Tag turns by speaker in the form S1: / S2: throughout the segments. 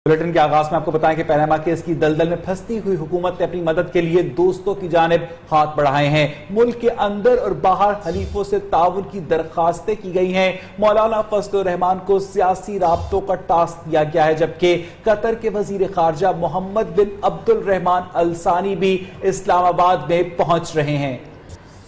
S1: Bulletin के आगाज में आपको बताएं कि पनामा केस की दलदल में फंसती हुई हुकूमत ने अपनी मदद के लिए दोस्तों की जानिब हाथ बढ़ाए हैं। मुल्क के अंदर और बाहर हलीफों से ताउन की दरखास्तें की गई हैं। मौलाना फजलुर रहमान को सियासी राब्तों का टास्क दिया गया है, जबकि कतर के वजीर खारजा मोहम्मद बिन अब्दुल रहमान अल सानी भी इस्लामाबाद में पहुंच रहे हैं।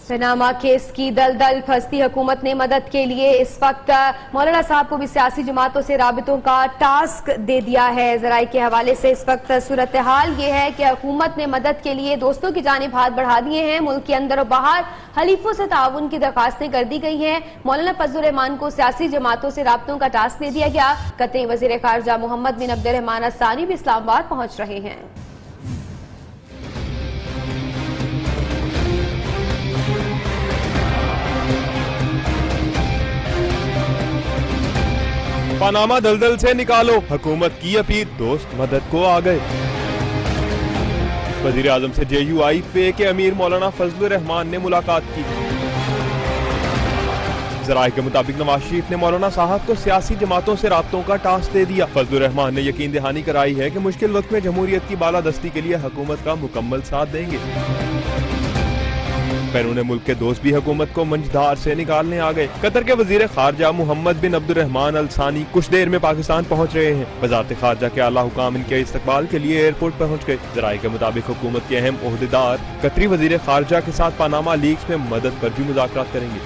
S2: पनामा केस की दलदल फंसती हुकूमत ने मदद के लिए इस वक्त मौलाना साहब को भी सियासी जमातों से राबितों का टास्क दे दिया है। जराये के हवाले से इस वक्त सूरत हाल ये है कि हुकूमत ने मदद के लिए दोस्तों की जानिब हाथ बढ़ा दिए हैं। मुल्क के अंदर और बाहर हलीफों से ताउन की दरखास्तें कर दी गई हैं। मौलाना फजलुर रहमान को सियासी जमातों से राबितों का टास्क दे दिया गया। कतरी वजीर खारजा मोहम्मद बिन अब्दुल रहमान अल सानी भी इस्लामाबाद पहुंच रहे हैं।
S3: पनामा दलदल से निकालो, हुकूमत की अपील, दोस्त मदद को आ गए। वजीर आजम से JUI के अमीर मौलाना फजलुर रहमान ने मुलाकात की। जराये के मुताबिक नवाज शरीफ ने मौलाना साहब को सियासी जमातों से राब्तों का टास्क दे दिया। फजलुर रहमान ने यकीन दहानी कराई है कि मुश्किल वक्त में जमहूरियत की बालादस्ती के लिए हुकूमत का मुकम्मल साथ देंगे। बैरून मुल्क के दोस्त भी हुकूमत को मंझधार से निकालने आ गए। कतर के वजीर खारजा मोहम्मद बिन अब्दुल रहमान अल सानी कुछ देर में पाकिस्तान पहुंच रहे हैं। वजारत खारजा के आला हुकाम इनके इस्तकबाल के लिए एयरपोर्ट पहुंच गए। जराये के मुताबिक हुकूमत के अहम ओहदेदार कतरी वजीर खारजा के साथ पनामा लीक्स में मदद पर भी मुज़ाकरात करेंगे।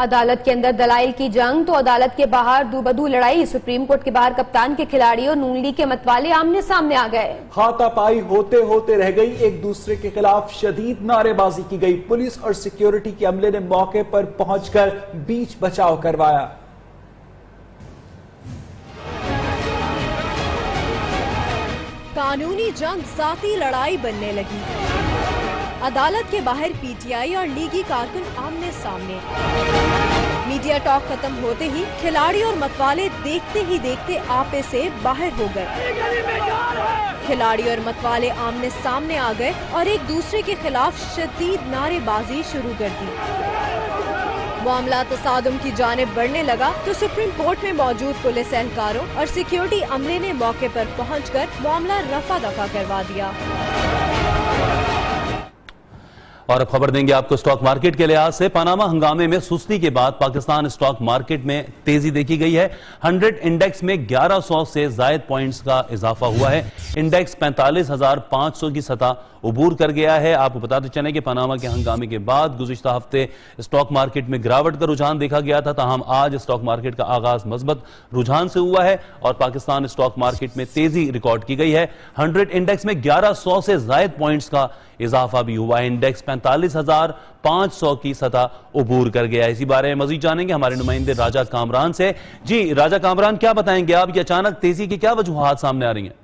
S2: अदालत के अंदर दलाइल की जंग तो अदालत के बाहर दूबदू लड़ाई। सुप्रीम कोर्ट के बाहर कप्तान के खिलाड़ी और नून लीग के मतवाले आमने सामने आ गए। हाथापाई होते होते रह गई। एक दूसरे के खिलाफ शदीद नारेबाजी की गई। पुलिस और सिक्योरिटी के अमले ने मौके पर पहुंचकर बीच बचाव करवाया।
S4: कानूनी जंग जाती लड़ाई बनने लगी। अदालत के बाहर PTI और लीगी कारकुन आमने सामने। मीडिया टॉक खत्म होते ही खिलाड़ी और मतवाले देखते ही देखते आपे से बाहर हो गए। खिलाड़ी और मतवाले आमने सामने आ गए और एक दूसरे के खिलाफ शदीद नारेबाजी शुरू कर दी। मामला तसादुम की जानिब बढ़ने लगा तो सुप्रीम कोर्ट में मौजूद पुलिस एहलकारों और सिक्योरिटी अमले ने मौके पर पहुंचकर मामला रफा दफा करवा दिया।
S5: और अब खबर देंगे आपको स्टॉक मार्केट के लिहाज से। पनामा हंगामे में सुस्ती के बाद पाकिस्तान स्टॉक मार्केट में तेजी देखी गई है। 100 इंडेक्स में 1100 से जायद पॉइंट्स का इजाफा हुआ है। इंडेक्स 45,500 की सतह उबूर कर गया है। आपको बताते चलें कि पनामा के हंगामे के बाद गुज़िश्ता हफ्ते स्टॉक मार्केट में गिरावट का रुझान देखा गया था, ताहम आज स्टॉक मार्केट का आगाज मजबूत रुझान से हुआ है और पाकिस्तान स्टॉक मार्केट में तेजी रिकॉर्ड की गई है। 100 इंडेक्स में 1100 से जायद पॉइंट्स का इजाफा भी हुआ है। इंडेक्स 45,500 की सतह उबूर कर गया है। इसी बारे में मजीद जानेंगे हमारे नुमाइंदे राजा कामरान से। जी राजा कामरान, क्या बताएंगे आप, ये अचानक तेजी की क्या वजूहात सामने आ रही हैं?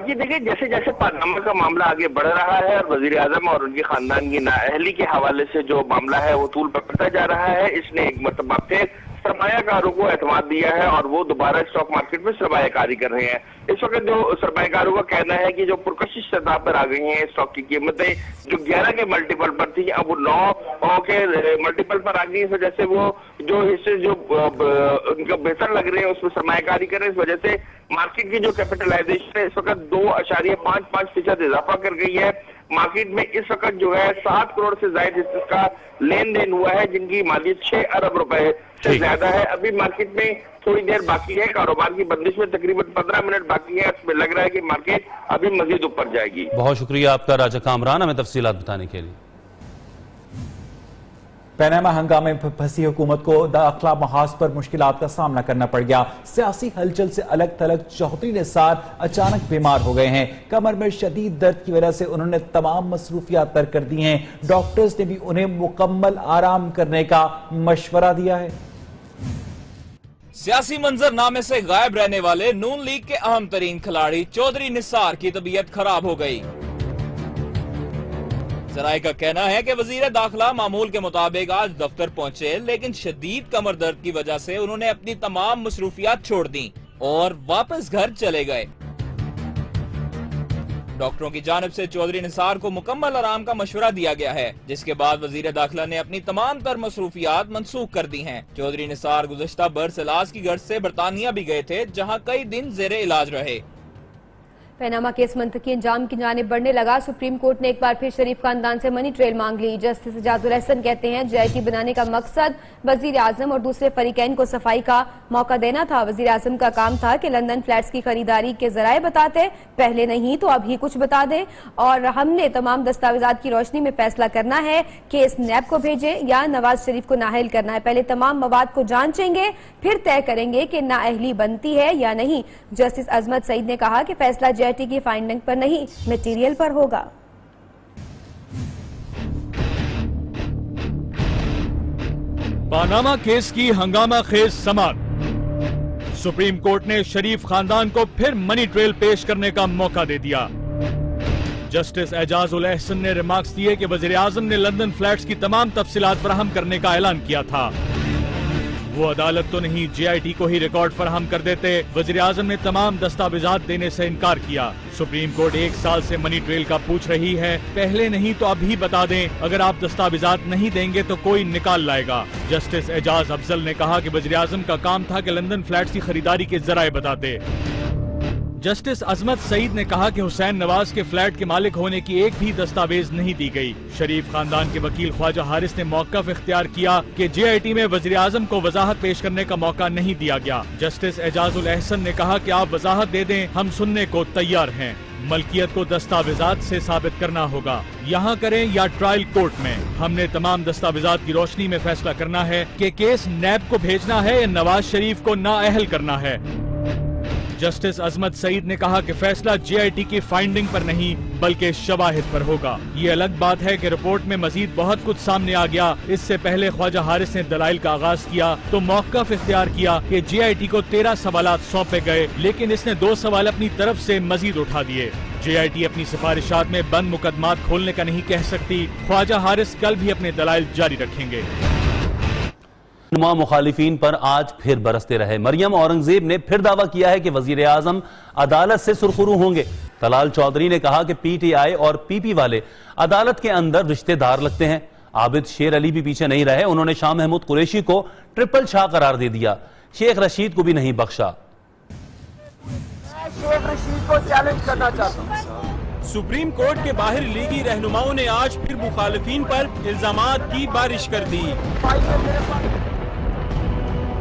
S6: जी देखिए, जैसे जैसे पनामा का मामला आगे बढ़ रहा है और वजीर आजम और उनके खानदान की नाअहली के हवाले से जो मामला है वो तूल पकड़ता जा रहा है, इसने एक मरतबा फिर सरमायाकारों को एतमाद दिया है और वो दोबारा स्टॉक मार्केट में सरमायाकारी कर रहे हैं। इस वक्त जो सरमायाकारों का कहना है कि जो पुरकशिश सतह पर आ गई हैं स्टॉक की कीमतें, जो 11 के मल्टीपल पर थी अब वो 9 के मल्टीपल पर आ गई। इस वजह से वो जो हिस्से जो उनको बेहतर लग रहे हैं उसमें सरमायाकारी कर रहे हैं। इस वजह से मार्केट की जो कैपिटलाइजेशन है इस वक्त 2.55% इजाफा कर गई है। मार्केट में इस वक्त जो है 7 करोड़ से ज्यादा हिस्से का लेन देन हुआ है, जिनकी मालियत 6 अरब रुपए से ज्यादा है। अभी मार्केट में थोड़ी देर बाकी है, कारोबार की बंदिश में तकरीबन 15 मिनट बाकी है। इसमें लग रहा है कि मार्केट अभी मजीद ऊपर जाएगी।
S5: बहुत शुक्रिया आपका राजा कामरान, हमें तफसीलात बताने के लिए।
S1: पनामा हंगामे में फंसी हुकूमत को दाखिला महाज पर मुश्किलात का सामना करना पड़ गया। सियासी हलचल से अलग थलग चौधरी निसार अचानक बीमार हो गए हैं। कमर में शदीद दर्द की वजह से उन्होंने तमाम मसरूफियात तर्क कर दी हैं। डॉक्टर्स ने भी उन्हें मुकम्मल आराम करने का मशवरा दिया है।
S7: सियासी मंजरनामे से गायब रहने वाले नून लीग के अहम तरीन खिलाड़ी चौधरी निसार की तबीयत खराब हो गई। जराये का कहना है कि वजीर दाखिला मामूल के मुताबिक आज दफ्तर पहुंचे, लेकिन शदीद कमर दर्द की वजह से उन्होंने अपनी तमाम मसरूफियात छोड़ दी और वापस घर चले गए। डॉक्टरों की जानिब से चौधरी निसार को मुकम्मल आराम का मशवरा दिया गया है, जिसके बाद वजीर दाखिला ने अपनी तमाम तर मसरूफियात मनसूख कर दी हैं। चौधरी निसार गुज़श्ता बरस इलाज की गर्ज से बरतानिया भी गए थे, जहाँ कई दिन जेरे इलाज रहे।
S2: पैनामा केस मंतकी अंजाम की जानिब बढ़ने लगा। सुप्रीम कोर्ट ने एक बार फिर शरीफ खानदान से मनी ट्रेल मांग ली। जस्टिस एजाजुल अहसन कहते हैं JIT बनाने का मकसद वजीर आजम और दूसरे फरीकैन को सफाई का मौका देना था। वजीर आजम का काम था कि लंदन फ्लैट्स की खरीदारी के जराए बताते, पहले नहीं तो अभी कुछ बता दें, और हमने तमाम दस्तावेजात की रोशनी में फैसला करना है। केस नैब को भेजे या नवाज शरीफ को नाअहल करना है। पहले तमाम मवाद को जांचेंगे, फिर तय करेंगे कि नाअहली बनती है या नहीं। जस्टिस अजमत सईद ने कहा कि फैसला JIT की फाइंडिंग पर नहीं, मटेरियल पर होगा।
S8: पानामा केस की हंगामा खेज समाअत। सुप्रीम कोर्ट ने शरीफ खानदान को फिर मनी ट्रेल पेश करने का मौका दे दिया। जस्टिस एजाजुल अहसन ने रिमार्क्स दिए कि वजीर आजम ने लंदन फ्लैट्स की तमाम तफसीलात फराहम करने का ऐलान किया था। वो अदालत तो नहीं, JIT को ही रिकॉर्ड फराहम कर देते। वजीर आजम ने तमाम दस्तावेजात देने से इनकार किया। सुप्रीम कोर्ट 1 साल से मनी ट्रेल का पूछ रही है, पहले नहीं तो अभी बता दें। अगर आप दस्तावेजात नहीं देंगे तो कोई निकाल लाएगा। जस्टिस एजाज अफजल ने कहा कि वजीर आजम का काम था कि लंदन फ्लैट्स की खरीदारी के जराए बताते। जस्टिस अजमत सईद ने कहा कि हुसैन नवाज के फ्लैट के मालिक होने की एक भी दस्तावेज नहीं दी गई। शरीफ खानदान के वकील ख्वाजा हारिस ने मौक़िफ़ इख्तियार किया कि JIT में वज़ीर आज़म को वजाहत पेश करने का मौका नहीं दिया गया। जस्टिस एजाजुल अहसन ने कहा कि आप वजाहत दे दें, हम सुनने को तैयार हैं। मलकियत को दस्तावेजात से साबित करना होगा, यहाँ करें या ट्रायल कोर्ट में। हमने तमाम दस्तावेजात की रोशनी में फैसला करना है कि केस नैब को भेजना है या नवाज शरीफ को नाअहल करना है। जस्टिस अजमत सईद ने कहा कि फैसला JIT की फाइंडिंग पर नहीं बल्कि शवाहिद पर होगा। ये अलग बात है कि रिपोर्ट में मजीद बहुत कुछ सामने आ गया। इससे पहले ख्वाजा हारिस ने दलाइल का आगाज किया तो मौक़िफ़ इख्तियार किया कि JIT को 13 सवालात सौंपे गए, लेकिन इसने 2 सवाल अपनी तरफ से मजीद उठा दिए। JIT अपनी सिफारिशात में बंद मुकदमात खोलने का नहीं कह सकती। ख्वाजा हारिस कल भी अपने दलाइल जारी रखेंगे।
S5: मुखालिफिन पर आज फिर बरसते रहे। मरियम औरंगजेब ने फिर दावा किया है कि वजीर आजम अदालत से सुरखरू होंगे। तलाल चौधरी ने कहा कि PTI और PP वाले अदालत के अंदर रिश्तेदार लगते हैं। आबिद शेर अली भी पीछे नहीं रहे, उन्होंने शाह महमूद कुरैशी को ट्रिपल शाह करार दे दिया, शेख रशीद को भी नहीं बख्शा।
S9: शेख रशीद को चैलेंज करना चाहता हूं।
S3: सुप्रीम कोर्ट के बाहर लीगी रहनुमाओं ने आज फिर मुखालिफिन पर इल्जामात की बारिश कर दी।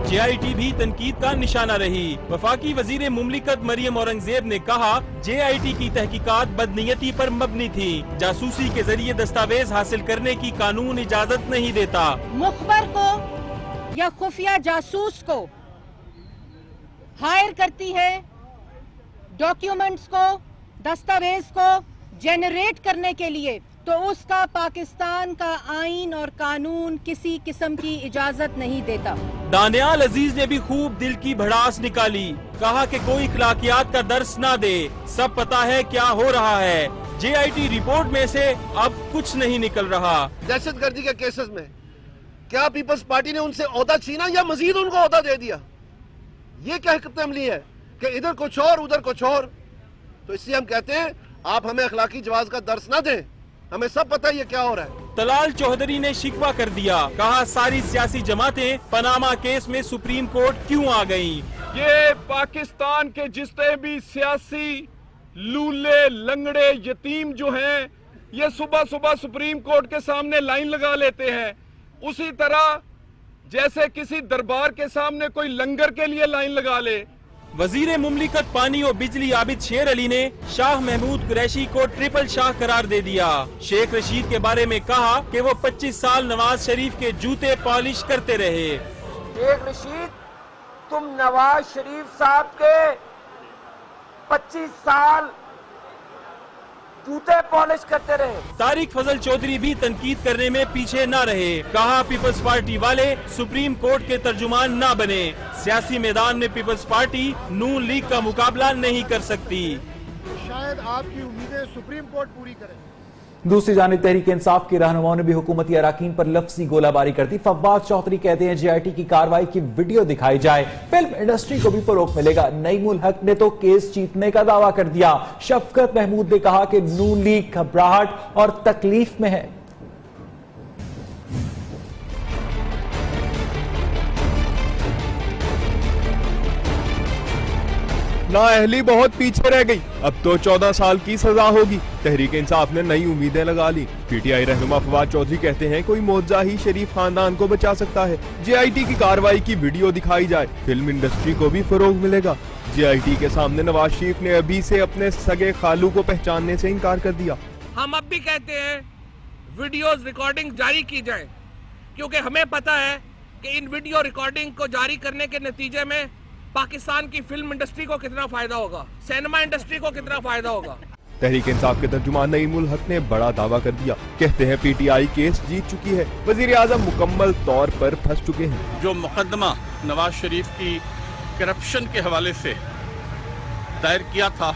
S3: JIT भी तनकीद का निशाना रही। वफाकी वजीर मुमलिकत मरियम औरंगजेब ने कहा JIT की तहकीकात बदनीयती पर मबनी थी। जासूसी के जरिए दस्तावेज हासिल करने की कानून इजाजत नहीं देता।
S10: मुखबर को या खुफिया जासूस को हायर करती है डॉक्यूमेंट्स को, दस्तावेज को जनरेट करने के लिए, तो उसका पाकिस्तान का आईन और कानून किसी किस्म की इजाजत नहीं देता।
S3: दानियाल अजीज ने भी खूब दिल की भड़ास निकाली, कहा कि कोई इखलाकियात का दर्स ना दे, सब पता है क्या हो रहा है। JIT रिपोर्ट में से अब कुछ नहीं निकल रहा।
S11: दहशतगर्दी के केसेस में क्या पीपल्स पार्टी ने उनसे ओहदा छीना या मजीद उनको ओहदा दे दिया? ये क्या हिकमत अमली है कि इधर कुछ और उधर कुछ और? तो इसलिए हम कहते हैं आप हमें अखलाकी जवाज का दर्स ना दें, हमें सब पता है ये क्या हो रहा है।
S3: तलाल चौधरी ने शिकवा कर दिया, कहा सारी सियासी जमातें पनामा केस में सुप्रीम कोर्ट क्यों आ गईं?
S12: ये पाकिस्तान के जितने भी सियासी लूले लंगड़े यतीम जो हैं, ये सुबह सुबह सुप्रीम कोर्ट के सामने लाइन लगा लेते हैं, उसी तरह जैसे किसी दरबार के सामने कोई लंगर के लिए लाइन लगा ले।
S3: वजीर मुमलिकत पानी और बिजली आबिद शेर अली ने शाह महमूद कुरैशी को ट्रिपल शाह करार दे दिया। शेख रशीद के बारे में कहा कि वो 25 साल नवाज शरीफ के जूते पॉलिश करते रहे।
S9: शेख रशीद, तुम नवाज शरीफ साहब के 25 साल जूते पॉलिश करते रहे।
S3: तारिक फजल चौधरी भी तनकीद करने में पीछे न रहे, कहा पीपल्स पार्टी वाले सुप्रीम कोर्ट के तर्जुमान न बने, सियासी मैदान में पीपल्स पार्टी नून लीग का मुकाबला नहीं कर सकती।
S11: शायद आपकी उम्मीदें सुप्रीम कोर्ट पूरी करे,
S1: दूसरी जानिब तहरीक इंसाफ के रहनुमाओं ने भी हुकूमती अराकीन पर लफ्जी गोलाबारी कर दी। फव्वाद चौधरी कहते हैं JIT की कार्रवाई की वीडियो दिखाई जाए, फिल्म इंडस्ट्री को भी फरोग मिलेगा। नईमुल हक ने तो केस जीतने का दावा कर दिया। शफकत महमूद ने कहा कि नून लीग घबराहट और तकलीफ में है।
S3: नाअहली बहुत पीछे रह गई, अब तो 14 साल की सजा होगी। तहरीक इंसाफ ने नई उम्मीदें लगा ली। PTI रहनुमा फवाद चौधरी कहते हैं कोई मौजा ही शरीफ खानदान को बचा सकता है। JIT की कार्रवाई की वीडियो दिखाई जाए, फिल्म इंडस्ट्री को भी फरोग मिलेगा। JIT के सामने नवाज शरीफ ने अभी से अपने सगे खालू को पहचानने से इनकार कर दिया।
S13: हम अब भी कहते हैं वीडियोस रिकॉर्डिंग जारी की जाए, क्योंकि हमें पता है कि इन वीडियो रिकॉर्डिंग को जारी करने के नतीजे में पाकिस्तान की फिल्म इंडस्ट्री को कितना फायदा होगा, सिनेमा इंडस्ट्री को कितना फायदा होगा।
S3: तहरीक इंसाफ के तर्जुमान नईमुल हक ने बड़ा दावा कर दिया। कहते हैं PTI केस जीत चुकी है, वजीर आजम मुकम्मल तौर पर फंस चुके हैं।
S14: जो मुकदमा नवाज शरीफ की करप्शन के हवाले से दायर किया था,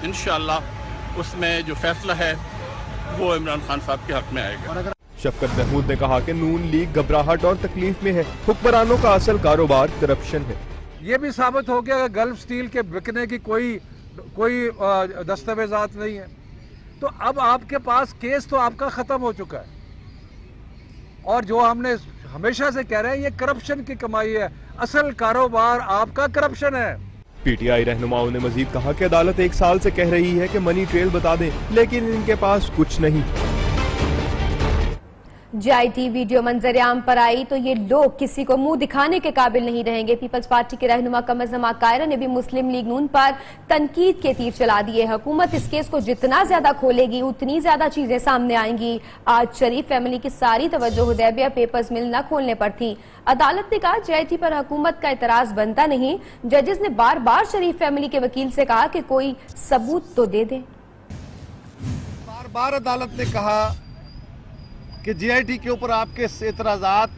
S14: इंशाअल्लाह उसमें जो फैसला है वो इमरान खान साहब के हक में आएगा।
S3: शफकत महमूद ने कहा कि नून लीग घबराहट और तकलीफ में है, हुक्मरानों का असल कारोबार करप्शन है।
S15: ये भी साबित हो गया कि गल्फ स्टील के बिकने की कोई दस्तावेजात नहीं है। तो अब आपके पास केस तो आपका खत्म हो चुका है, और जो हमने हमेशा से कह रहे हैं ये करप्शन की कमाई है, असल कारोबार आपका करप्शन है।
S3: PTI रहनुमाओं ने मजीद कहा कि अदालत 1 साल से कह रही है कि मनी ट्रेल बता दें, लेकिन इनके पास कुछ नहीं।
S2: JIT वीडियो मंजरेआम पर आई तो ये लोग किसी को मुंह दिखाने के काबिल नहीं रहेंगे। पीपल्स पार्टी के रहनुमा कमर ज़मान कायरा ने भी मुस्लिम लीग नून पर तनकीद के तीर चला दिए। हुकूमत इस केस को जितना ज्यादा खोलेगी उतनी ज्यादा चीजें सामने आएंगी। आज शरीफ फैमिली की सारी तवज्जो हुदैबिया पेपर्स मिल न खोलने पर थी। अदालत ने कहा JIT पर हुकूमत का एतराज बनता नहीं। जजेस ने बार बार शरीफ फैमिली के वकील से कहा कि कोई सबूत तो दे दे।
S11: बार बार अदालत ने कहा कि JIT के ऊपर आपके एतराज़ात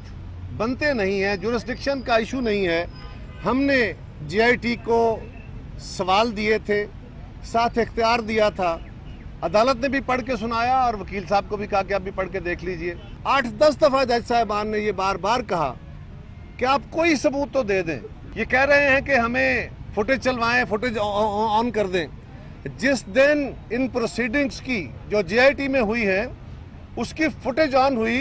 S11: बनते नहीं हैं, जुरिस्डिक्शन का इशू नहीं है। हमने JIT को सवाल दिए थे, साथ इख्तियार दिया था। अदालत ने भी पढ़ के सुनाया और वकील साहब को भी कहा कि आप भी पढ़ के देख लीजिए। 8-10 दफ़ा जज साहिबान ने ये बार बार कहा कि आप कोई सबूत तो दे दें। ये कह रहे हैं कि हमें फुटेज चलवाएं, फुटेज ऑन कर दें। जिस दिन इन प्रोसीडिंग्स की जो JIT में हुई है उसकी फुटेज ऑन हुई,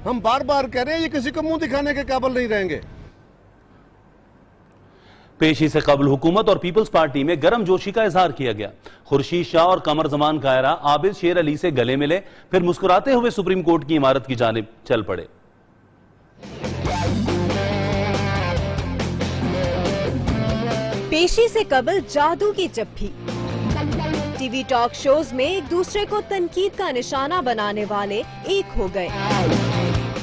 S11: हम बार बार कह रहे हैं ये किसी को मुंह दिखाने के काबिल नहीं रहेंगे।
S5: पेशी से कबल हुकूमत और पीपल्स पार्टी में गर्म जोशी का इजहार किया गया। खुर्शीद शाह और कमर ज़मान कायरा आबिद शेर अली से गले मिले, फिर मुस्कुराते हुए सुप्रीम कोर्ट की इमारत की जानिब चल पड़े।
S4: पेशी से कबल जादू की जप्फी। टीवी टॉक शोज में एक दूसरे को तनकीद का निशाना बनाने वाले एक हो गए।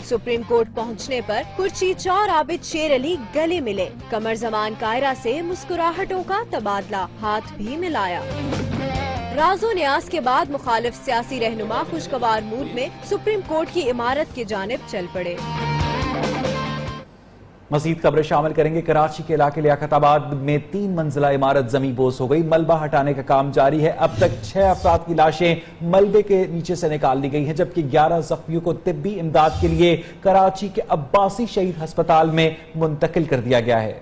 S4: सुप्रीम कोर्ट पहुंचने पर खुर्शीद शाह और आबिद शेर अली गले मिले। कमर ज़मान कायरा से मुस्कुराहटों का तबादला, हाथ भी मिलाया। राजो न्यास के बाद मुखालिफ सियासी रहनुमा खुशगवार मूड में सुप्रीम कोर्ट की इमारत की जानिब चल पड़े।
S1: मजीद खबरें शामिल करेंगे। कराची के इलाके लियाकताबाद में 3 मंजिला इमारत जमींदोज हो गई। मलबा हटाने का काम जारी है। अब तक 6 अफराद की लाशें मलबे के नीचे से निकाल ली गई हैं, जबकि 11 जख्मियों को तिब्बी इमदाद के लिए कराची के अब्बासी शहीद अस्पताल में मुंतकिल कर दिया गया है।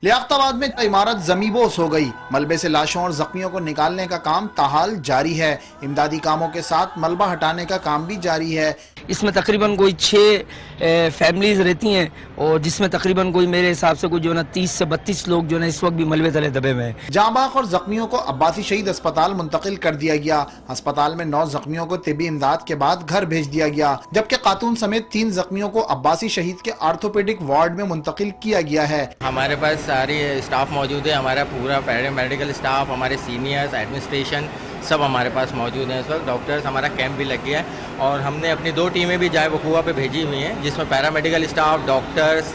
S16: लियाकताबाद में इमारत जमींदोज हो गई। मलबे से लाशों और जख्मियों को निकालने का काम ताहाल जारी है। इमदादी कामों के साथ मलबा हटाने का काम भी जारी है।
S17: इसमें तकरीबन कोई 6 फैमिलीज रहती हैं, और जिसमें तकरीबन कोई मेरे हिसाब से कोई जो ना 30 से 32 लोग जो ना इस वक्त भी मलबे तले दबे हुए हैं।
S16: जांबाग और जख्मियों को अब्बासी शहीद अस्पताल मुंतकिल कर दिया गया। अस्पताल में 9 जख्मियों को तिब्बी इमदाद के बाद घर भेज दिया गया, जबकि खातून समेत 3 जख्मियों को अब्बासी शहीद के आर्थोपेडिक वार्ड में मुंतकिल किया गया है।
S18: हमारे पास सारी स्टाफ मौजूद है, हमारा पूरा पैरामेडिकल स्टाफ, हमारे सीनियर्स, एडमिनिस्ट्रेशन सब हमारे पास मौजूद हैं। इस वक्त डॉक्टर्स, हमारा कैंप भी लग गया है, और हमने अपनी 2 टीमें भी जाए वकूआ पे भेजी हुई हैं, जिसमें paramedical staff, doctors,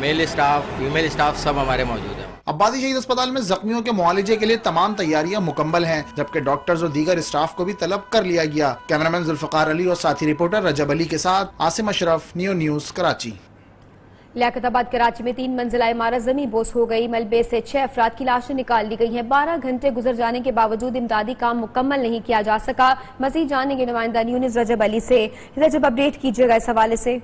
S18: mail staff, female staff सब हमारे मौजूद हैं।
S16: अब्बासी शहीद अस्पताल में जख्मियों के मुआलजे के लिए तमाम तैयारियां मुकम्मल हैं, जबकि डॉक्टर्स और दीगर स्टाफ को भी तलब कर लिया गया। कैमरामैन जुल्फकार अली और साथी रिपोर्टर रजब अली के साथ आसिम अशरफ, न्यू न्यूज़, कराची।
S2: लियाकताबाद कराची में 3 मंजिला इमारत जमीन बोस हो गई। मलबे से 6 अफराद की लाशें निकाल ली गई हैं। 12 घंटे गुजर जाने के बावजूद इमदादी काम मुकम्मल नहीं किया जा सका। मजीद जानेंगे नुमाइंदा न्यूज़ रजब अली से। रजब, अपडेट कीजिएगा इस हवाले से।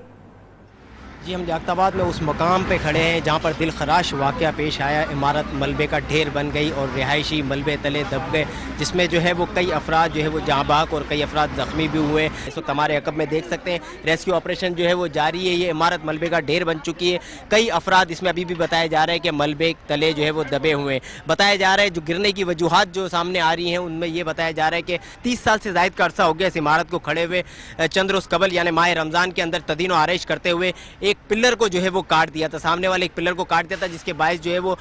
S19: जी, हम लियाकताबाद में उस मकाम पे खड़े हैं जहाँ पर दिलखराश वाक़या पेश आया। इमारत मलबे का ढेर बन गई और रिहायशी मलबे तले दब गए, जिसमें जो है वो कई अफराद जो है वो जहाँ बाक और कई अफराद ज़ख्मी भी हुए। इस वक्त हमारे अकब में देख सकते हैं रेस्क्यू ऑपरेशन जो है वो जारी है। ये इमारत मलबे का ढेर बन चुकी है। कई अफराद इसमें अभी भी बताया जा रहा है कि मलबे तले जो है वो दबे हुए हैं। बताया जा रहा है जो गिरने की वजूहात जो सामने आ रही हैं उनमें ये बताया जा रहा है कि 30 साल से ज़ायद का अरसा हो गया इस इमारत को खड़े हुए। चंद रोज़ कबल यानी माह रमज़ान के अंदर तदीन व आरइश करते हुए एक पिलर को जो है वो काट दिया था, सामने वाले एक पिलर को काट दिया था, जिसके बायस जो है वो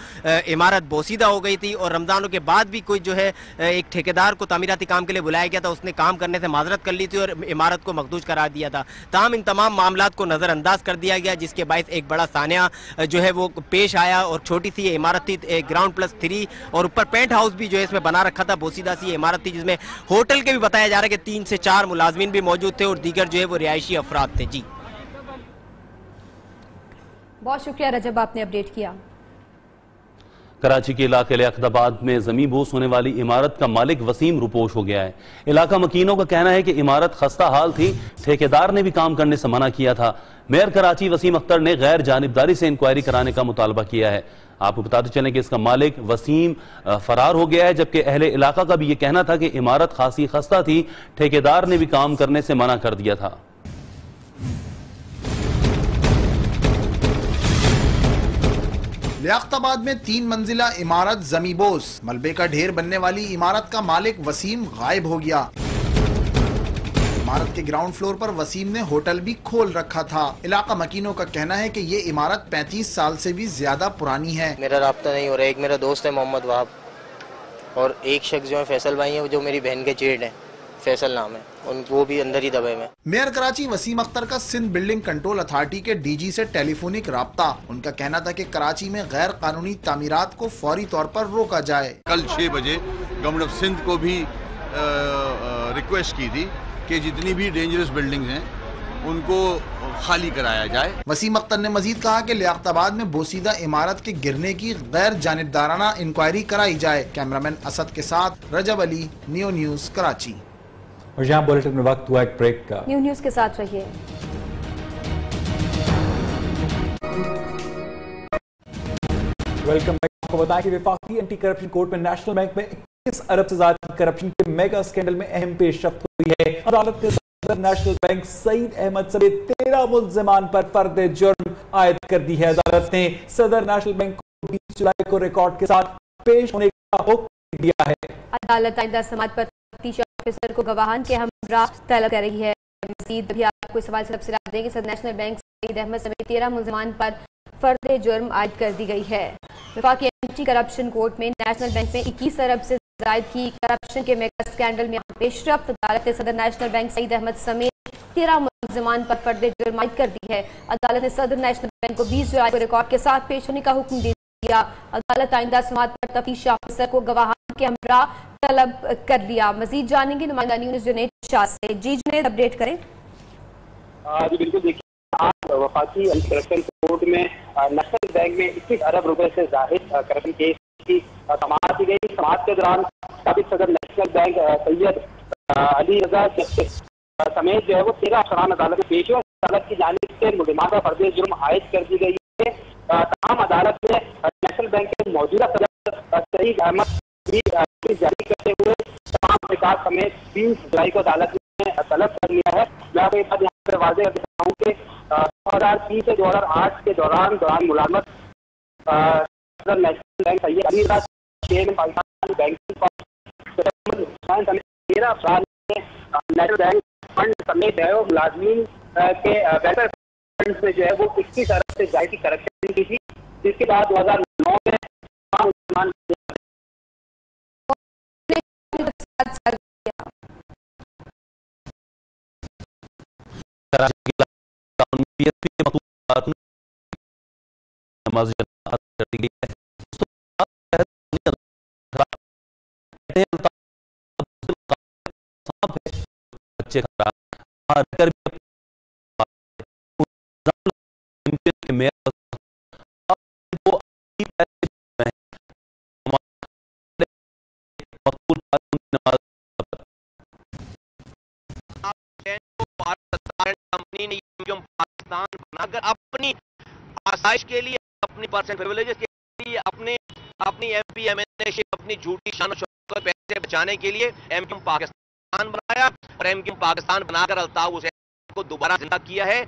S19: इमारत बोसीदा हो गई थी। और रमज़ानों के बाद भी कोई जो है एक ठेकेदार को तामीराती काम के लिए बुलाया गया था, उसने काम करने से माजरत कर ली थी और इमारत को मखदूज करार दिया था। ताहम इन तमाम मामलात को नज़रअंदाज कर दिया गया, जिसके बायस एक बड़ा सानिया जो है वो पेश आया। और छोटी सी ये इमारत थी, ग्राउंड +3 और ऊपर पेंट हाउस भी जो है इसमें बना रखा था। बोसीदा सी इमारत थी जिसमें होटल के भी बताया जा रहा है कि 3 से 4 मुलाजमीन भी मौजूद थे और दीगर जो है वो रिहायशी अफराद थे। जी,
S2: बहुत शुक्रिया रजब, आपने अपडेट किया।
S5: कराची के इलाके लियाकताबाद में जमीन बोस होने वाली इमारत का मालिक वसीम रुपोश हो गया है। इलाका मकीनों का कहना है कि इमारत खस्ता हाल थी, ठेकेदार ने भी काम करने से मना किया था। मेयर कराची वसीम अख्तर ने गैर जानिबदारी से इंक्वायरी कराने का मुतालबा किया है। आपको बताते चलें कि इसका मालिक वसीम फरार हो गया है, जबकि अहले इलाका का भी यह कहना था कि इमारत खासी खस्ता थी, ठेकेदार ने भी काम करने से मना कर दिया था।
S16: लियाकताबाद में 3 मंजिला इमारत जमीबोस, मलबे का ढेर बनने वाली इमारत का मालिक वसीम गायब हो गया। इमारत के ग्राउंड फ्लोर पर वसीम ने होटल भी खोल रखा था। इलाका मकीनों का कहना है कि ये इमारत 35 साल से भी ज्यादा पुरानी है।
S20: मेरा राब्ता नहीं हो रहा है। एक मेरा दोस्त है मोहम्मद वहाब और एक शख्स जो है फैसल भाई है, जो मेरी बहन के चेड़ है, फैसल नाम है, वो भी अंदर ही दबे में।
S16: मेयर कराची वसीम अख्तर का सिंध बिल्डिंग कंट्रोल अथॉरिटी के डीजी से टेलीफोनिक राब्ता। उनका कहना था कि कराची में गैर कानूनी तामीरात को फौरी तौर पर रोका जाए।
S21: कल 6 बजे गवर्नमेंट ऑफ सिंध को भी रिक्वेस्ट की थी कि जितनी भी डेंजरस बिल्डिंग्स हैं उनको खाली कराया जाए। वसीम अख्तर
S16: ने मजीद कहा कि लियाकताबाद में बोसीदा इमारत के गिरने की गैर जानिबदाराना इंक्वायरी कराई जाए। कैमरामैन असद के साथ रजब अली, न्यू न्यूज़ कराची।
S1: और यहाँ बुलेटिन में वक्त हुआ एक ब्रेक का।
S2: न्यू न्यूज़ के साथ रहिए।
S1: Welcome back. आपको बताएं कि वफाकी एंटी करप्शन कोर्ट में नेशनल बैंक में 21 अरब से ज्यादा करप्शन के मेगा स्कैंडल में अहम पेशरफ्त हुई है। अदालत ने सदर नेशनल बैंक सईद अहमद समेत 13 मुल्जिमान पर फर्द जुर्म आयद कर दी है। अदालत ने सदर नेशनल बैंक को 20 जुलाई को रिकॉर्ड के साथ पेश होने का हुक्म दिया है।
S2: अदालत आइंदा समात पर तफ्तीश ऑफिसर को गवाहान के हमरा तलब कर रही है। मजीद भी आपको सवाल से तफसीलात देंगे। सदर नेशनल बैंक सईद अहमद समेत 13 मुल्जिमान पर फर्द जुर्म आयद कर दी गई है। वफाकी एंटी करप्शन कोर्ट में नेशनल बैंक में 21 अरब से जायद की करप्शन के मेगा स्कैंडल में पेशरफ्त। अदालत ने सदर नेशनल बैंक सईद अहमद समेत 13 मुल्जिमान पर फर्द जुर्म आयद कर दी है। अदालत ने सदर नेशनल बैंक को 20 जुलाई को रिकॉर्ड के साथ पेश होने का हुक्म दे दिया। अदालत आइंदा समात पर तफ्तीश ऑफिसर को गवाहान के हमरा तलब कर लिया। मजीद जानेंगे नुमाइंदा न्यूज़ जुनैद शाह से। जी जुनैद, अपडेट करें।
S22: जी बिल्कुल, देखिए आज वफाकी एंटी करप्शन कोर्ट में नेशनल बैंक में 21 अरब रुपए से जाहिद करप्शन केस की समाअत की गई। समाअत के दौरान साबिक सदर नेशनल बैंक सैयद अली रजा समेत जो है वो 13 अफसरान अदालत में पेश हुए। अदालत की जानिब से मुलजिमान पर फर्द जुर्म आयद कर दी गई है। तमाम अदालत ने नेशनल बैंक के मौजूदा सदर सईद अहमद की जारी करते हुए तमाम अधिकार समेत 20 जुलाई को अदालत ने तलब कर लिया है। मैं एक बात यहाँ पर वाज़ेह कर देता हूँ कि 2003 से 2008 के दौरान मुलाजमत नेशनल बैंक सैयद अली रजा चेयरमैन पाकिस्तान बैंकिंग समेत 13 अफराद ने नेशनल बैंक फंड समेत है मुलाजमीन के बेहतर फंड में जो है वो 21 अरब से जायद की करप्शन की थी। जिसके बाद 2009 में
S5: बच्चे
S6: कंपनी ने पाकिस्तान बनाकर अपनी आसाइश के लिए, अपनी पर्सनल प्रिविलेजेस के लिए, अपनी एमपी एमएनएशिप, अपनी झूठी शान और शौकत पैसे बचाने के लिए एमक्यूएम पाकिस्तान बनाया और एमक्यूएम पाकिस्तान बनाकर अल्ताफ हुसैन को दोबारा जिंदा किया है।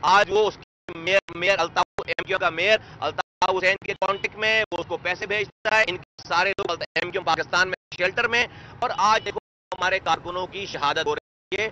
S6: आज वो उसके मेयर अल्ताफ, एमक्यूएम का मेयर अल्ताफ हुसैन के कॉन्टेक्ट में, वो उसको पैसे भेजता है। इनके सारे लोग एमक्यूएम पाकिस्तान में शेल्टर में, और आज देखो हमारे कारकुनों की शहादत हो रही है।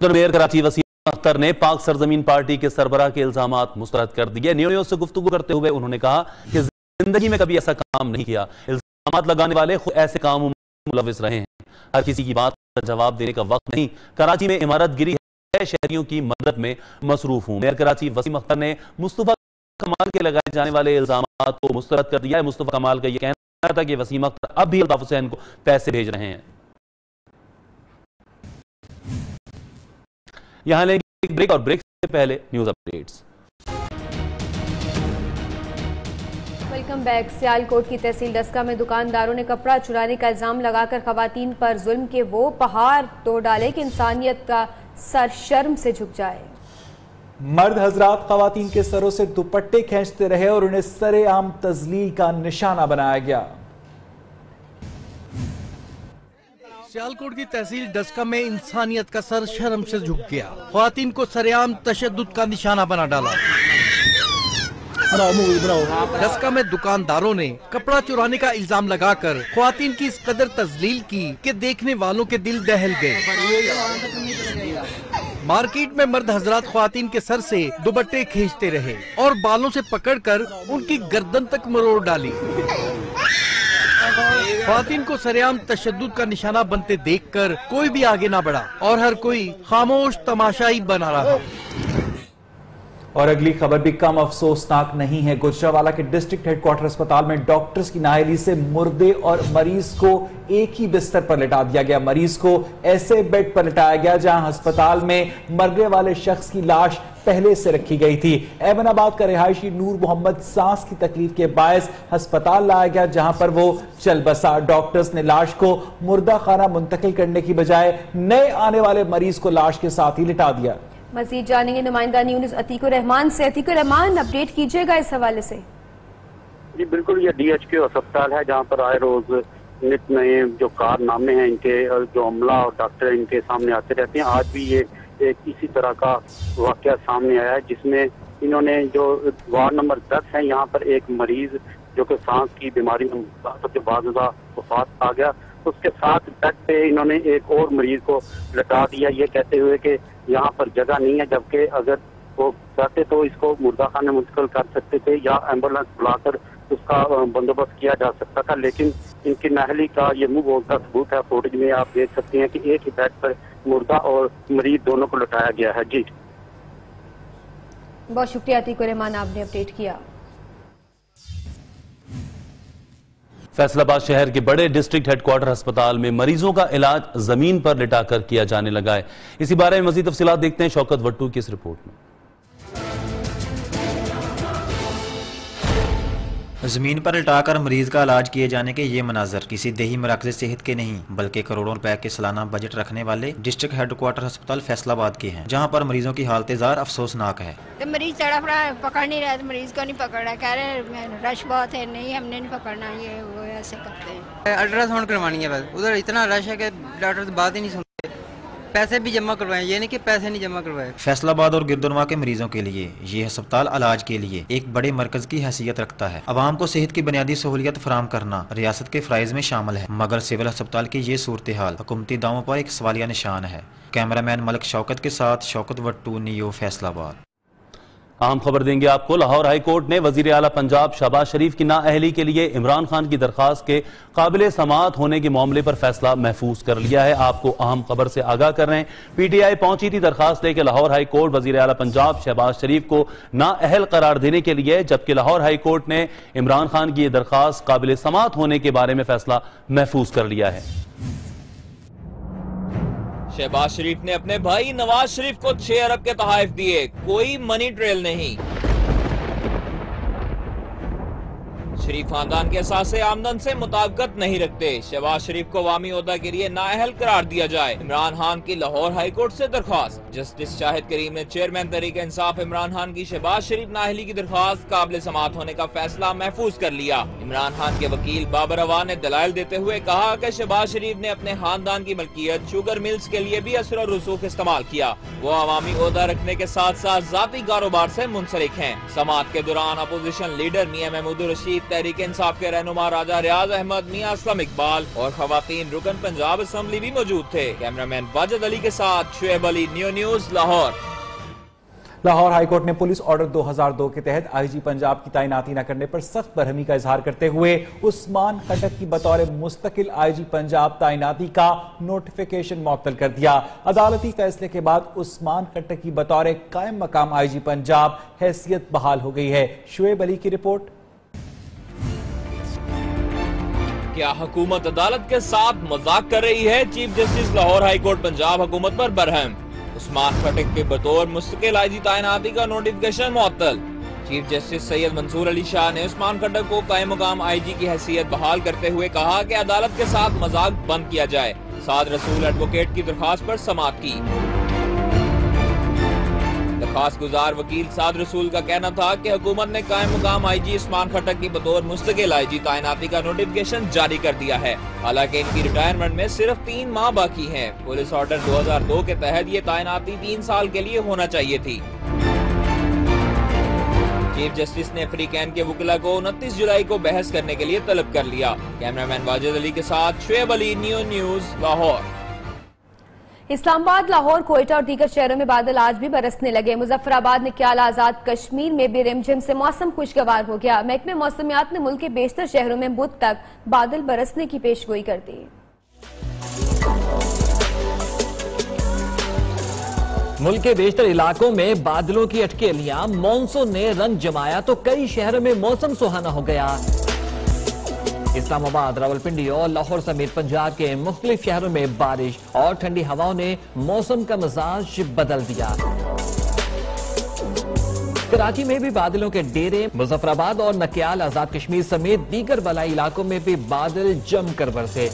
S5: मेयर कराची वसीम अख्तर ने पाक सरजमीन पार्टी के सरबराह के इल्जामात मुस्तरद कर दिए। न्यूयॉर्क से गुफ्तगू करते हुए उन्होंने कहा कि जिंदगी में कभी ऐसा काम नहीं किया। इल्जामात लगाने वाले खुद ऐसे कामों में मुलविस रहे हैं। हर किसी की बात का जवाब देने का वक्त नहीं। कराची में इमारत गिरी है, शहरियों की मदद में मसरूफ हूं। मेयर कराची वसीम अख्तर ने मुस्तफा कमाल के लगाए जाने वाले इल्जामात को मुस्तरद कर दिया है। मुस्तफा कमाल का यह कहना था कि वसीम अख्तर अब भी अल्ताफ हुसैन को पैसे भेज रहे हैं। यहां लेंगे एक ब्रेक और ब्रेक से पहले news updates.
S2: Welcome back. Sialkot की तहसील डस्का में दुकानदारों ने कपड़ा चुराने का इल्जाम लगाकर खवातीन पर जुल्म के वो पहाड़ तोड़ डाले कि इंसानियत का सर शर्म से झुक जाए।
S1: मर्द हजरात खवातीन के सरों से दुपट्टे खींचते रहे और उन्हें सरेआम तजलील का निशाना बनाया गया।
S7: सियालकोट की तहसील डस्का में इंसानियत का सर शर्म से झुक गया। ख्वातीन को सरेआम तशद्दुद का निशाना बना डाला। डस्का में दुकानदारों ने कपड़ा चुराने का इल्जाम लगाकर ख्वातीन की इस कदर तजलील की कि देखने वालों के दिल दहल गए। मार्केट में मर्द हजरात ख्वातीन के सर से दुपट्टे खींचते रहे और बालों से पकड़कर उनकी गर्दन तक मरोड़ डाली। ख्वातीन को सरेआम तशद्दुद का निशाना बनते देखकर कोई भी आगे ना बढ़ा और हर कोई खामोश तमाशाई बना रहा।
S1: और अगली खबर भी कम अफसोसनाक नहीं है। गुजरांवाला के डिस्ट्रिक्ट हेडक्वार्टर अस्पताल में डॉक्टर्स की नाअहली से मुर्दे और मरीज को एक ही बिस्तर पर लिटा दिया गया। मरीज को ऐसे बेड पर लिटाया गया जहां अस्पताल में मरने वाले शख्स की लाश पहले से रखी गई थी। एमनाबाद का रिहायशी नूर मोहम्मद सांस की तकलीफ के बायस अस्पताल लाया गया जहां पर वो चल बसा। डॉक्टर्स ने लाश को मुर्दा खाना मुंतकिल करने की बजाय नए आने वाले मरीज को लाश के साथ ही लिटा दिया।
S2: मजीद जानेंगे नुमाइंदा न्यूज़ अतीकुर रहमान से। अतीकुर रहमान, अपडेट कीजिएगा इस हवाले से।
S22: जी बिल्कुल, ये DHQ अस्पताल है जहाँ पर आए रोज नित नए जो कारनामे हैं इनके, जो अमला और डॉक्टर इनके सामने आते रहते हैं। आज भी ये एक इसी तरह का वाकया सामने आया है जिसमें इन्होंने जो वार्ड नंबर 10 है यहाँ पर एक मरीज जो कि सांस की बीमारी में वफात आ गया, उसके साथ बेड पे इन्होंने एक और मरीज को लटा दिया, ये कहते हुए कि यहाँ पर जगह नहीं है, जबकि अगर वो चाहते तो इसको मुर्दा खाने में मुंतकिल कर सकते थे या एम्बुलेंस बुलाकर उसका बंदोबस्त किया जा सकता था। लेकिन इनकी नाअहली का ये मुंह बोलता सबूत है। फुटेज में आप देख सकते हैं कि एक ही बेड पर मुर्दा और मरीज दोनों को लटाया गया है। जी
S2: बहुत शुक्रिया अतीकुर रहमान, आपने अपडेट किया।
S5: फैसलाबाद शहर के बड़े डिस्ट्रिक्ट हेडक्वार्टर अस्पताल में मरीजों का इलाज जमीन पर लिटाकर किया जाने लगा है। इसी बारे में मजीद तफसीलात देखते हैं शौकत वट्टू की इस रिपोर्ट में।
S23: जमीन पर लिटाकर मरीज का इलाज किए जाने के ये मनाजर किसी देही मराकज़ सेहत के नहीं बल्कि करोड़ों रुपए के सालाना बजट रखने वाले डिस्ट्रिक्ट हेडक्वार्टर अस्पताल फैसलाबाद के हैं, जहां पर मरीजों की हालत ज़ार अफसोसनाक है।
S24: तो मरीज तड़प रहा है, पकड़ नहीं रहा, मरीज को नहीं पकड़ रहा, कह रहे रश बहुत है, नहीं हमने नहीं पकड़ना, ये वो ऐसे करते हैं।
S25: अल्ट्रासाउंड करवानी है बस, उधर इतना रश है कि डॉक्टर बात ही नहीं सुनते। पैसे भी जमा करवाएं, ये नहीं कि पैसे नहीं जमा करवाए।
S23: फैसलाबाद और गिरदुनवा के मरीजों के लिए ये अस्पताल इलाज के लिए एक बड़े मरकज की हैसियत रखता है। अवाम को सेहत की बुनियादी सहूलियत फराम करना रियासत के फ़राइज़ में शामिल है, मगर सिविल अस्पताल की ये सूरत हाल हुकूमती दावों पर एक सवालिया निशान है। कैमरामैन मलिक शौकत के साथ शौकत वट्टू, नियो, फैसलाबाद।
S5: अहम खबर देंगे आपको। लाहौर हाई कोर्ट ने वजीर आला पंजाब शहबाज शरीफ की नाअहली के लिए इमरान खान की दरखास्त के काबिल समाअत होने के मामले पर फैसला महफूज कर लिया है। आपको अहम खबर से आगाह कर रहे हैं। PTI पहुंची थी दरखास्त लेकर लाहौर हाई कोर्ट वजीर आला पंजाब शहबाज शरीफ को नाअहल करार देने के लिए, जबकि लाहौर हाई कोर्ट ने इमरान खान की दरखास्त काबिल समाअत होने के बारे में फैसला महफूज कर लिया है।
S26: शहबाज शरीफ ने अपने भाई नवाज शरीफ को 6 अरब के तोहफे दिए, कोई मनी ट्रेल नहीं। शरीफ खानदान के असासे आमदन से मुताबिकत नहीं रखते। शहबाज शरीफ को अवामी ओहदा के लिए नाअहल करार दिया जाए। इमरान खान की लाहौर हाई कोर्ट से दरख्वास्त। जस्टिस शाहिद करीम ने चेयरमैन तहरीक इंसाफ इमरान खान की शहबाज शरीफ नाअहली की दरख्वास्त काबिल समाअत होने का फैसला महफूज कर लिया। इमरान खान के वकील बाबर अवान ने दलाइल देते हुए कहा कि शहबाज शरीफ ने अपने खानदान की मलकियत शुगर मिल्स के लिए भी असर और रसूख इस्तेमाल किया। वो अवामी ओहदा रखने के साथ साथ जाती कारोबार से मुंसलिक हैं। समाअत के दौरान अपोजिशन लीडर मियां महमूद रशीद, तहरीक इंसाफ के रहनुमा राजा रियाज अहमद, मियां असलम इकबाल और खवातीन रुकन पंजाब असेंबली भी मौजूद थे। कैमरामैन वाजिद अली के साथ शुएब अली, न्यूज़ लाहौर।
S1: लाहौर हाईकोर्ट ने पुलिस ऑर्डर 2002 के तहत आईजी पंजाब की तैनाती न करने पर सख्त बरहमी का इजहार करते हुए उस्मान खटक की बतौर मुस्तकिल आईजी पंजाब तैनाती का नोटिफिकेशन मुअत्तल कर दिया। अदालती फैसले के बाद उस्मान खटक की बतौर कायम मकाम आईजी पंजाब हैसियत बहाल हो गई है। शुएब अली की रिपोर्ट।
S26: क्या हुकूमत अदालत के साथ मजाक कर रही है? Chief justice Lahore high court Punjab हुकूमत पर बरहम। उस्मान खटक के बतौर मुस्तकिल आईजी तैनाती का नोटिफिकेशन मुअत्तल। चीफ जस्टिस सैयद मंसूर अली शाह ने उस्मान खटक को कायम मकाम आईजी की हैसियत बहाल करते हुए कहा कि अदालत के साथ मजाक बंद किया जाए। साद रसूल एडवोकेट की दरखास्त पर समाअत की। दरखास्त गुजार वकील साद रसूल का कहना था कि हुकूमत ने कायम मुकाम आईजी उस्मान खटक की बतौर मुस्तकिल आईजी तैनाती का नोटिफिकेशन जारी कर दिया है। हालांकि इनकी रिटायरमेंट में सिर्फ 3 माह बाकी हैं। पुलिस ऑर्डर 2002 के तहत ये तैनाती 3 साल के लिए होना चाहिए थी। चीफ जस्टिस ने अफ्रीकैन के वकील को 29 जुलाई को बहस करने के लिए तलब कर लिया। कैमरामैन वाजिद अली के साथ शुएब अली, न्यूज़ लाहौर।
S2: इस्लामाबाद, लाहौर, कोयटा और दीगर शहरों में बादल आज भी बरसने लगे। मुजफ्फराबाद, नक्याल, आजाद कश्मीर में भी रिमझिम से मौसम खुशगवार हो गया। महकमे मौसमियात ने मुल्क के बेशतर शहरों में बुध तक बादल बरसने की पेशगोई कर दी।
S8: मुल्क के बेशतर इलाकों में बादलों की अटकेलियां, मॉनसून ने रंग जमाया तो कई शहरों में मौसम सुहाना हो गया। इस्लामाबाद, रावलपिंडी और लाहौर समेत पंजाब के मुख्तलिफ शहरों में बारिश और ठंडी हवाओं ने मौसम का मिजाज बदल दिया। कराची में भी बादलों के डेरे। मुजफ्फराबाद और नक्याल, आजाद कश्मीर समेत दीगर बलाई इलाकों में भी बादल जमकर बरसे।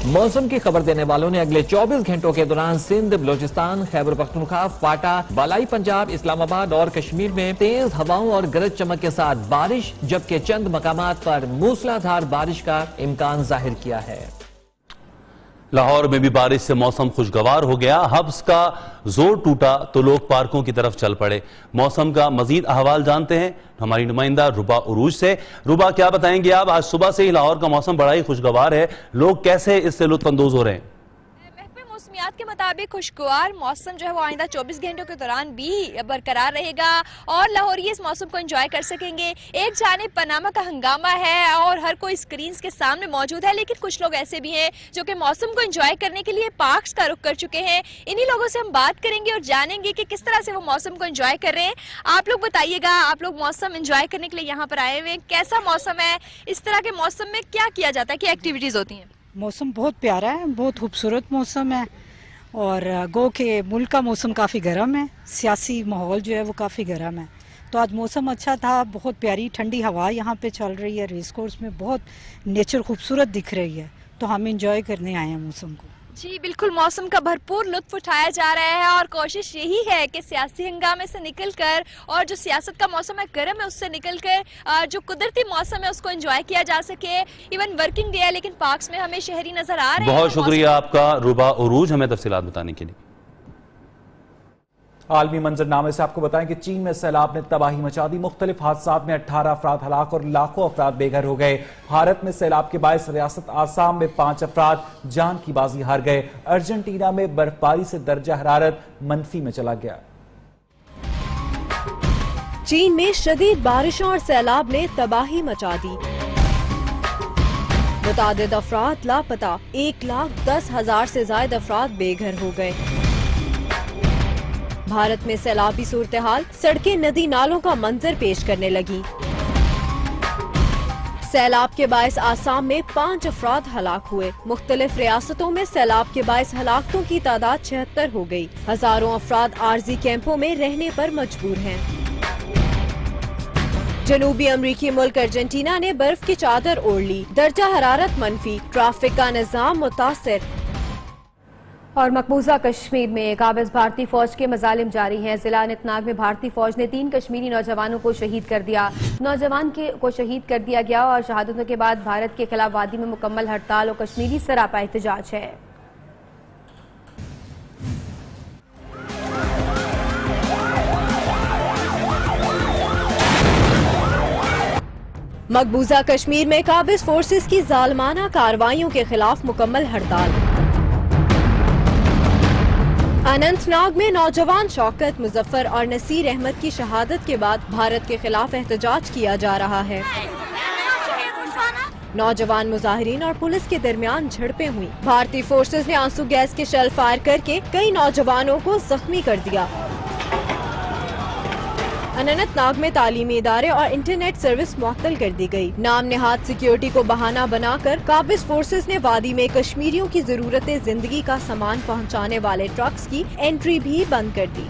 S8: मौसम की खबर देने वालों ने अगले 24 घंटों के दौरान सिंध, बलोचिस्तान, खैबर पख्तूनख्वा, फाटा, बालाई पंजाब, इस्लामाबाद और कश्मीर में तेज हवाओं और गरज चमक के साथ बारिश, जबकि चंद मकामात पर मूसलाधार बारिश का इम्कान जाहिर किया है।
S5: लाहौर में भी बारिश से मौसम खुशगवार हो गया। हब्स का जोर टूटा तो लोग पार्कों की तरफ चल पड़े। मौसम का मजीद अहवाल जानते हैं हमारी नुमाइंदा रुबा उरूज से। रुबा, क्या बताएंगे आप? आज सुबह से ही लाहौर का मौसम बड़ा ही खुशगवार है, लोग कैसे इससे लुत्फअंदोज हो रहे हैं?
S9: मौसमियात के मुताबिक खुशगवार मौसम जो है वो आइंदा 24 घंटों के दौरान भी बरकरार रहेगा और लाहौरी इस मौसम को एंजॉय कर सकेंगे। एक जानिब पनामा का हंगामा है और हर कोई स्क्रीन के सामने मौजूद है, लेकिन कुछ लोग ऐसे भी हैं जो कि मौसम को एंजॉय करने के लिए पार्क्स का रुख कर चुके हैं। इन्हीं लोगों से हम बात करेंगे और जानेंगे कि किस तरह से वो मौसम को एंजॉय कर रहे हैं। आप लोग बताइएगा, आप लोग मौसम एंजॉय करने के लिए यहाँ पर आए हुए हैं, कैसा मौसम है? इस तरह के मौसम में क्या किया जाता है, क्या एक्टिविटीज होती हैं?
S10: मौसम बहुत प्यारा है, बहुत खूबसूरत मौसम है और गो के मुल्क का मौसम काफ़ी गर्म है, सियासी माहौल जो है वो काफ़ी गर्म है। तो आज मौसम अच्छा था, बहुत प्यारी ठंडी हवा यहाँ पे चल रही है। रेस कोर्स में बहुत नेचर खूबसूरत दिख रही है, तो हम इंजॉय करने आए हैं मौसम को।
S9: जी बिल्कुल, मौसम का भरपूर लुत्फ उठाया जा रहा है और कोशिश यही है कि सियासी हंगामे से निकलकर और जो सियासत का मौसम है गर्म है उससे निकलकर जो कुदरती मौसम है उसको एंजॉय किया जा सके। इवन वर्किंग डे है लेकिन पार्क्स में हमें शहरी नजर आ रहे हैं।
S5: बहुत शुक्रिया आपका रुबा उरूज हमें तफसीलात बताने के लिए।
S1: आलमी मंजरनामे से आपको बताएं कि चीन में सैलाब ने तबाही मचा दी। मुख्तलिफ हादसात में 18 अफराद हलाक और लाखों अफराद बेघर हो गए। भारत में सैलाब के बायस रियासत आसाम में 5 अफराद जान की बाजी हार गए। अर्जेंटीना में बर्फबारी से दर्जा हरारत मंफी में चला गया।
S4: चीन में शदीद बारिशों और सैलाब ने तबाही मचा दी। मुतादिद अफराद लापता, 1,10,000 से ज्यादा अफराद बेघर हो गए। भारत में सैलाबी सूरत हाल, सड़कें नदी नालों का मंजर पेश करने लगी। सैलाब के बायस आसाम में 5 अफराद हलाक हुए। मुख्तलिफ रियासतों में सैलाब के बायस हलाकतों की तादाद 76 हो गई। हजारों अफराद आरजी कैंपों में रहने पर मजबूर हैं। जनूबी अमरीकी मुल्क अर्जेंटीना ने बर्फ की चादर ओढ़ ली, दर्जा हरारत मनफी, ट्रैफिक का निजाम मुतासिर।
S2: और मकबूजा कश्मीर में काबिज भारतीय फौज के मजालिम जारी हैं। जिला अनंतनाग में भारतीय फौज ने 3 कश्मीरी नौजवानों को शहीद कर दिया। नौजवान को शहीद कर दिया गया और शहादतों के बाद भारत के खिलाफ वादी में मुकम्मल हड़ताल और कश्मीरी सरापा एहतजाज है।
S4: मकबूजा कश्मीर में काबिज फोर्सेस की जालमाना कार्रवाइयों के खिलाफ मुकम्मल हड़ताल। अनंतनाग में नौजवान शौकत, मुजफ्फर और नसीर अहमद की शहादत के बाद भारत के खिलाफ एहतजाज किया जा रहा है। नौजवान मुजाहिरीन और पुलिस के दरमियान झड़पें हुई। भारतीय फोर्सेस ने आंसू गैस के शेल फायर करके कई नौजवानों को जख्मी कर दिया। अनंतनाग में तालीमी इदारे और इंटरनेट सर्विस मुअत्तल कर दी गई। नाम नेहाद सिक्योरिटी को बहाना बनाकर काबिज फोर्सेस ने वादी में कश्मीरियों की जरूरतें जिंदगी का सामान पहुंचाने वाले ट्रक्स की एंट्री भी बंद कर दी।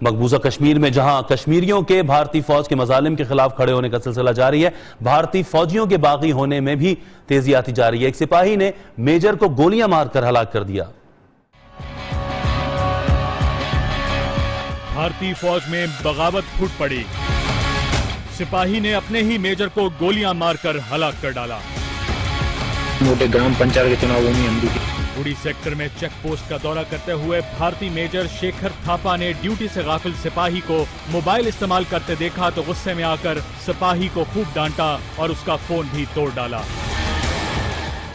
S5: मकबूजा कश्मीर में जहां कश्मीरियों के भारतीय फौज के मजालिम के खिलाफ खड़े होने का सिलसिला जारी है, भारतीय फौजियों के बागी होने में भी तेजी आती जा रही है। एक सिपाही ने मेजर को गोलियां मारकर हलाक कर दिया।
S3: भारतीय फौज में बगावत फूट पड़ी, सिपाही ने अपने ही मेजर को गोलियां मारकर हलाक कर डाला।
S11: मोटे ग्राम पंचायत के चुनावों में
S3: उड़ी सेक्टर में चेक पोस्ट का दौरा करते हुए भारतीय मेजर शेखर थापा ने ड्यूटी से गाफिल सिपाही को मोबाइल इस्तेमाल करते देखा तो गुस्से में आकर सिपाही को खूब डांटा और उसका फोन भी तोड़ डाला।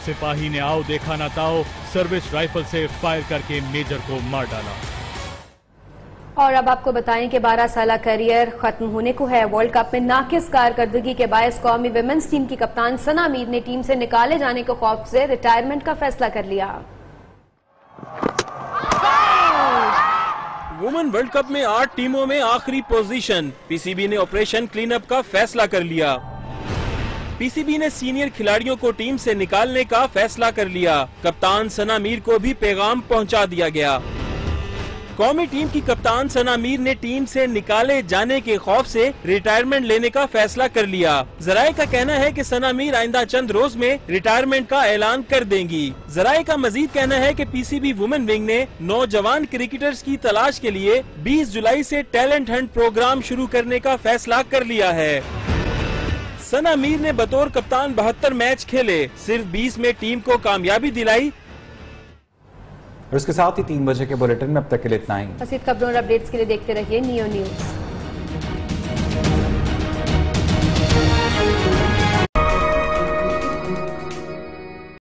S3: सिपाही ने आओ देखा ना ताओ सर्विस राइफल से फायर करके मेजर को मार डाला।
S2: और अब आपको बताएं कि 12 साल करियर खत्म होने को है। वर्ल्ड कप में नाकिस कारकर्दगी के बायस कौमी विमेंस टीम की कप्तान सना मीर ने टीम से निकाले जाने के खौफ से रिटायरमेंट का फैसला कर लिया।
S12: वुमेन वर्ल्ड कप में 8 टीमों में आखिरी पोजीशन, पीसीबी ने ऑपरेशन क्लीन अप का फैसला कर लिया। पीसीबी ने सीनियर खिलाड़ियों को टीम से निकालने का फैसला कर लिया। कप्तान सना मीर को भी पैगाम पहुंचा दिया गया। कौमी टीम की कप्तान सना मीर ने टीम से निकाले जाने के खौफ से रिटायरमेंट लेने का फैसला कर लिया। जराये का कहना है कि सना मीर आइंदा चंद रोज में रिटायरमेंट का ऐलान कर देंगी। जराये का मजीद कहना है कि पीसीबी वुमेन विंग ने नौजवान क्रिकेटर्स की तलाश के लिए 20 जुलाई से टैलेंट हंट प्रोग्राम शुरू करने का फैसला कर लिया है। सना मीर ने बतौर कप्तान 72 मैच खेले, सिर्फ 20 में टीम को कामयाबी दिलाई।
S1: और इसके साथ ही 3 बजे के बुलेटिन में अब तक के लिए इतना ही।
S2: मज़ीद खबरों और अपडेट्स के लिए देखते रहिए नियो न्यूज़।